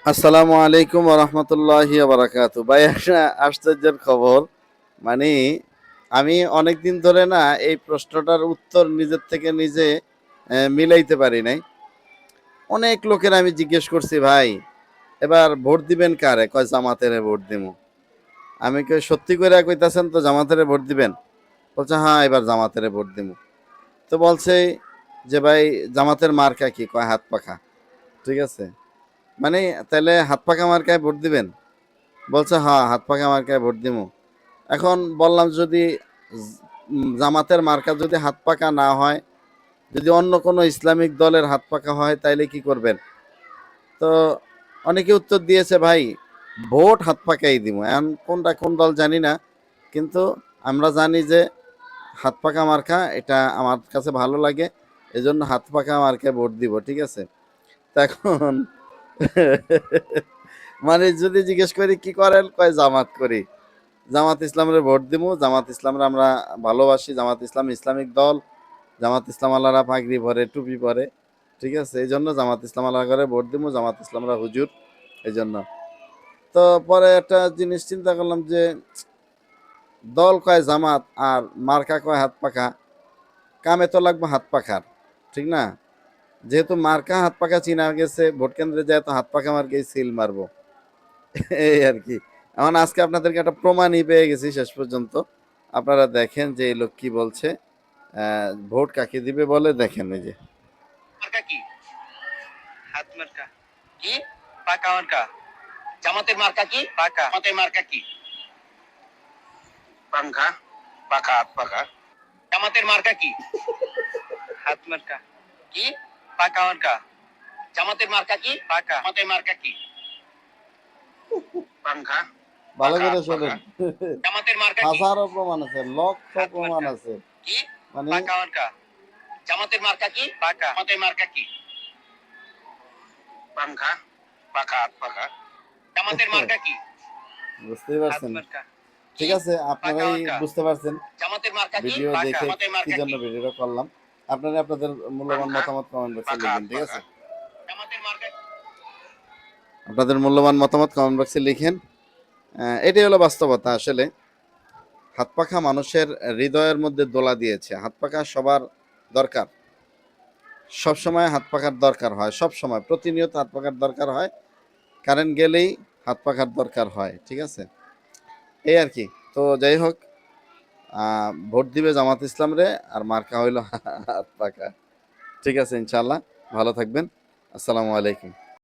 আসসালামু আলাইকুম ওয়া রাহমাতুল্লাহি ওয়া বারাকাতুহু। ভাই একটা আশ্চর্যের খবর। মানে আমি অনেকদিন ধরে না এই প্রশ্নটার উত্তর নিজের থেকে নিজে মিলাইতে পারি নাই। অনেক লোকের আমি জিজ্ঞেস করছি, ভাই এবার ভোট দিবেন কারে? কয় জামাতেরে ভোট দিমু। আমি কই সত্যি কইরা কইতাছেন তো জামাতেরে ভোট দিবেন? বলছে হ্যাঁ এবার জামাতেরে ভোট দিমু। তো বলছে যে ভাই জামাতের মার্কা কি? কয় হাত পাখা। ঠিক আছে? মানে তাইলে হাত পাখা মার্কায় ভোট দিবেন? বলছে হ্যাঁ হাত পাখা মার্কায় ভোট দিমু। এখন বললাম যদি জামাতের মার্কা যদি হাত পাকা না হয়, যদি অন্য কোনো ইসলামিক দলের হাত পাকা হয় তাইলে কি করবেন? তো অনেকে উত্তর দিয়েছে ভাই ভোট হাত পাকাই দিব। এখন কোনটা কোন দল জানি না, কিন্তু আমরা জানি যে হাত পাকা মার্কা এটা আমার কাছে ভালো লাগে, এজন্য হাত পাকা মার্কায় ভোট দিব। ঠিক আছে? তা এখন মানে যদি জিজ্ঞেস করি কি করেন, কয় জামাত করি। জামাত ইসলামের ভোট দিমু। জামাত ইসলামের আমরা ভালোবাসি। জামাত ইসলাম ইসলামিক দল। জামাত ইসলাম আল্লাহরা পাগড়ি পরে, টুপি পরে। ঠিক আছে? এই জন্য জামাত ইসলাম আল্লাহ করে ভোট দিমু। জামাত ইসলামরা হুজুর, এই জন্য। তো পরে একটা জিনিস চিন্তা করলাম যে দল কয় জামাত আর মার্কা কয় হাত পাখা, কামে তো লাগবে হাত পাখার। ঠিক না? যেহেতু মার্কা হাত পাখা চিনা গেছে, ভোট কেন্দ্রে যায় তো হাত পাখা মার্কেই সিল মারবো। এই আর কি। এখন আজকে আপনাদেরকে একটা প্রমাণই পেয়ে গেছি শেষ পর্যন্ত। আপনারা দেখেন যে এই লোক কি বলছে। ভোট কাকে দিবে বলে দেখেন এই যে। মার্কা কি? হাত মার্কা। কি? পাকা মার্কা। জামাতের মার্কা কি? পাকা। জামাতের মার্কা কি? পাংখা। পাকা হাত পাকা। জামাতের মার্কা কি? হাত মার্কা। কি? পাকা মার্কা। জামাতের মার্কা কি? পাকা। জামাতের মার্কা কি? পাংখা। ভালো করে শোনেন। জামাতের মার্কা কি? হাজারো প্রমাণ আছে, লক্ষ প্রমাণ আছে। কি? মানে পাকা মার্কা। জামাতের মার্কা কি? পাকা। জামাতের মার্কা কি? পাংখা। পাকা হাত পাকা। জামাতের মার্কা কি? বুঝতেই পারছেন। ঠিক আছে, আপনারাই বুঝতে পারছেন। জামাতের মার্কা কি? ভিডিও দেখে কি জন্য ভিডিওটা করলাম। আপনারা আপনাদের মূল্যবান মতামত কমেন্ট বক্সে লিখেন। ঠিক আছে? জামাতের মার্কা আপনাদের মূল্যবান মতামত কমেন্ট বক্সে লিখেন। এটাই হলো বাস্তবতা। আসলে হাত পাখা মানুষের হৃদয়ের মধ্যে দোলা দিয়েছে। হাত পাখা সবার দরকার। সবসময় হাত পাখার দরকার হয়, সবসময় প্রতিনিয়ত হাত পাখার দরকার হয়। কারেন্ট গেলেই হাত পাখার দরকার হয়। ঠিক আছে? এই আর কি। তো যাই হোক, ভোট দিবে জামাত ইসলাম রে, আর মার্কা হইল হাত পাখা। ঠিক আছে, ইনশাল্লাহ। ভালো থাকবেন। আসসালামু আলাইকুম।